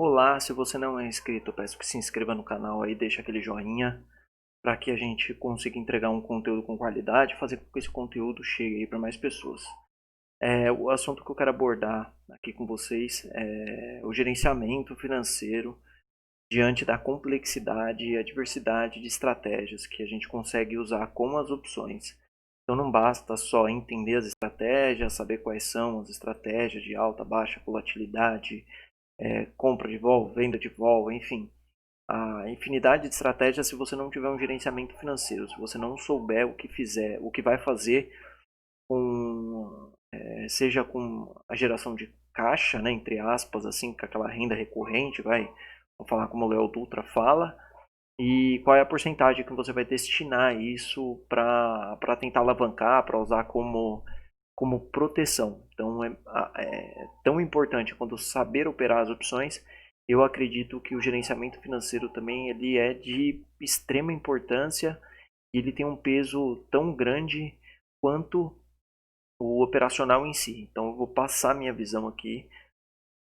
Olá, se você não é inscrito, eu peço que se inscreva no canal aí, deixa aquele joinha para que a gente consiga entregar um conteúdo com qualidade, fazer com que esse conteúdo chegue aí para mais pessoas. O assunto que eu quero abordar aqui com vocês é o gerenciamento financeiro diante da complexidade e a diversidade de estratégias que a gente consegue usar como as opções. Então não basta só entender as estratégias, saber quais são as estratégias de alta, baixa volatilidade, compra de vol, venda de vol, enfim, a infinidade de estratégias se você não tiver um gerenciamento financeiro, se você não souber o que fizer, o que vai fazer com, seja com a geração de caixa, né, entre aspas, assim, com aquela renda recorrente, vamos falar como o Léo Dutra fala, e qual é a porcentagem que você vai destinar isso para tentar alavancar, para usar como proteção. Então é tão importante quanto saber operar as opções. Eu acredito que o gerenciamento financeiro também ele é de extrema importância e ele tem um peso tão grande quanto o operacional em si. Então eu vou passar minha visão aqui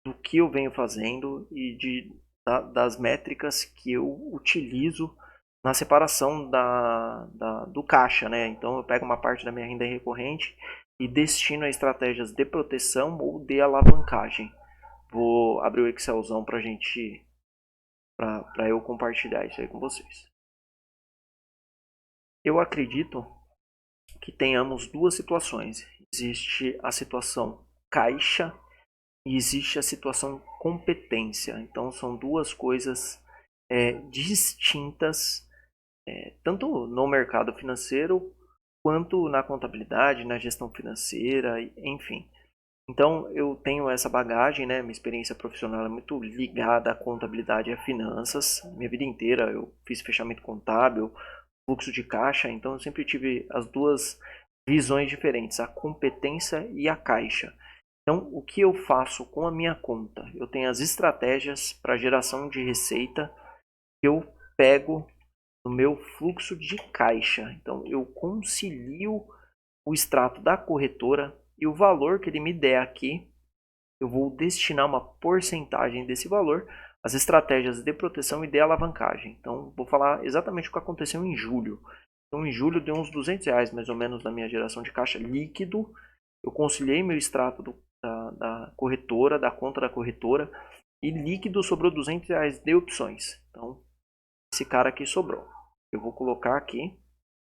do que eu venho fazendo e das métricas que eu utilizo na separação do caixa, né? Então eu pego uma parte da minha renda recorrente e destino a estratégias de proteção ou de alavancagem. Vou abrir o Excelzão para eu compartilhar isso aí com vocês. Eu acredito que tenhamos duas situações. Existe a situação caixa e existe a situação competência. Então são duas coisas distintas, tanto no mercado financeiro quanto na contabilidade, na gestão financeira, enfim. Então eu tenho essa bagagem, né? Minha experiência profissional é muito ligada à contabilidade e a finanças. Minha vida inteira eu fiz fechamento contábil, fluxo de caixa, então eu sempre tive as duas visões diferentes, a competência e a caixa. Então, o que eu faço com a minha conta? Eu tenho as estratégias para geração de receita que eu pego no meu fluxo de caixa. Então, eu concilio o extrato da corretora e o valor que ele me der aqui, eu vou destinar uma porcentagem desse valor às estratégias de proteção e de alavancagem. Então, vou falar exatamente o que aconteceu em julho. Então, em julho deu uns R$ 200 mais ou menos na minha geração de caixa líquido. Eu conciliei meu extrato da corretora, da conta da corretora, e líquido sobrou R$ 200 de opções. Então, esse cara aqui sobrou. Eu vou colocar aqui,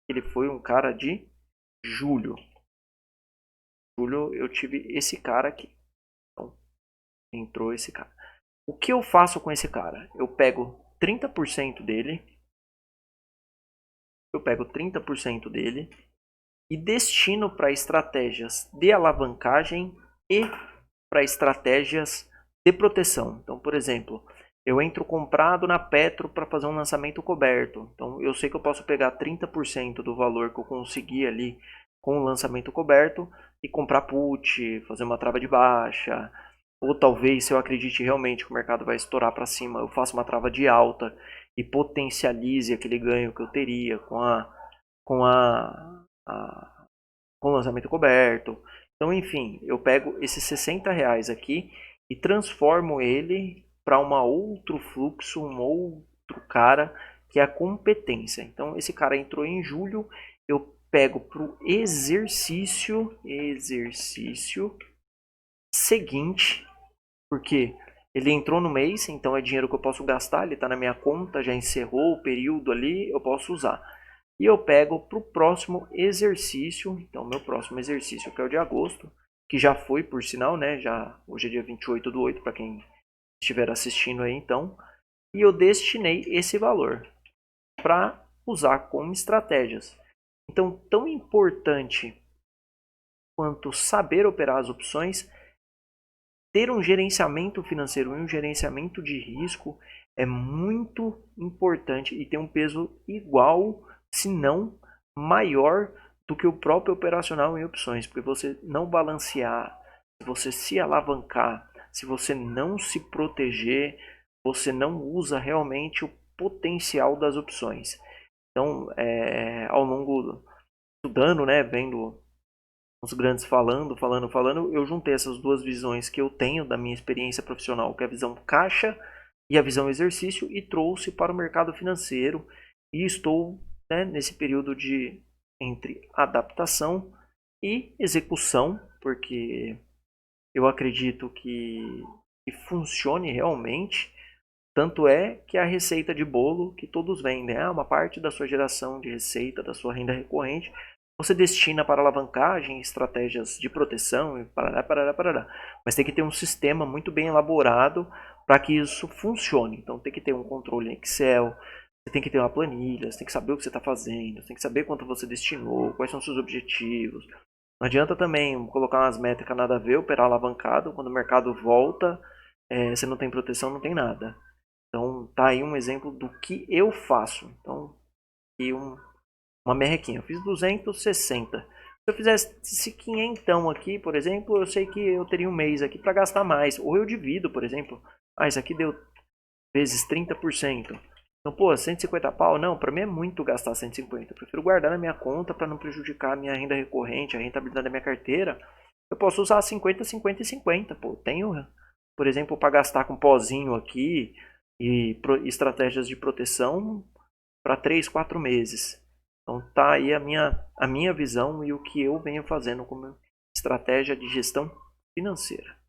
ele foi um cara de julho. Julho eu tive esse cara aqui. Então, entrou esse cara. O que eu faço com esse cara? Eu pego 30% dele, e destino para estratégias de alavancagem e para estratégias de proteção. Então, por exemplo, eu entro comprado na Petro para fazer um lançamento coberto. Então, eu sei que eu posso pegar 30% do valor que eu consegui ali com o lançamento coberto e comprar put, fazer uma trava de baixa. Ou talvez, se eu acredite realmente que o mercado vai estourar para cima, eu faço uma trava de alta e potencialize aquele ganho que eu teria com a com o lançamento coberto. Então, enfim, eu pego esses R$ 60 aqui e transformo ele para um outro fluxo, um outro cara, que é a competência. Então, esse cara entrou em julho, eu pego para o exercício seguinte, porque ele entrou no mês, então é dinheiro que eu posso gastar, ele está na minha conta, já encerrou o período ali, eu posso usar. E eu pego para o próximo exercício, então meu próximo exercício que é o de agosto, que já foi por sinal, né? Hoje é dia 28/8 para quem estiver assistindo aí então. E eu destinei esse valor para usar como estratégias. Então, tão importante quanto saber operar as opções, ter um gerenciamento financeiro e um gerenciamento de risco é muito importante e tem um peso igual, se não maior, do que o próprio operacional em opções, porque você não balancear, se você se alavancar, se você não se proteger, você não usa realmente o potencial das opções. Então, ao longo estudando, né, vendo os grandes falando, eu juntei essas duas visões que eu tenho da minha experiência profissional, que é a visão caixa e a visão exercício, e trouxe para o mercado financeiro. E estou, né, nesse período de entre adaptação e execução, porque eu acredito que funcione realmente. Tanto é que a receita de bolo que todos vendem, uma parte da sua geração de receita, da sua renda recorrente, você destina para alavancagem, estratégias de proteção e parará, parará, parará. Mas tem que ter um sistema muito bem elaborado para que isso funcione. Então tem que ter um controle em Excel, você tem que ter uma planilha, você tem que saber o que você está fazendo, você tem que saber quanto você destinou, quais são os seus objetivos. Não adianta também colocar umas métricas nada a ver, operar alavancado, quando o mercado volta, você não tem proteção, não tem nada. Então tá aí um exemplo do que eu faço. Então, aqui uma merrequinha. Eu fiz 260. Se eu fizesse esse quinhentão aqui, por exemplo, eu sei que eu teria um mês aqui para gastar mais. Ou eu divido, por exemplo. Isso aqui deu vezes 30%. Então, pô, 150 pau, não, para mim é muito gastar 150. Eu prefiro guardar na minha conta para não prejudicar a minha renda recorrente, a rentabilidade da minha carteira. Eu posso usar 50, 50 e 50, pô. Tenho, por exemplo, para gastar com pozinho aqui e estratégias de proteção para 3, 4 meses. Então tá aí a minha visão e o que eu venho fazendo como estratégia de gestão financeira.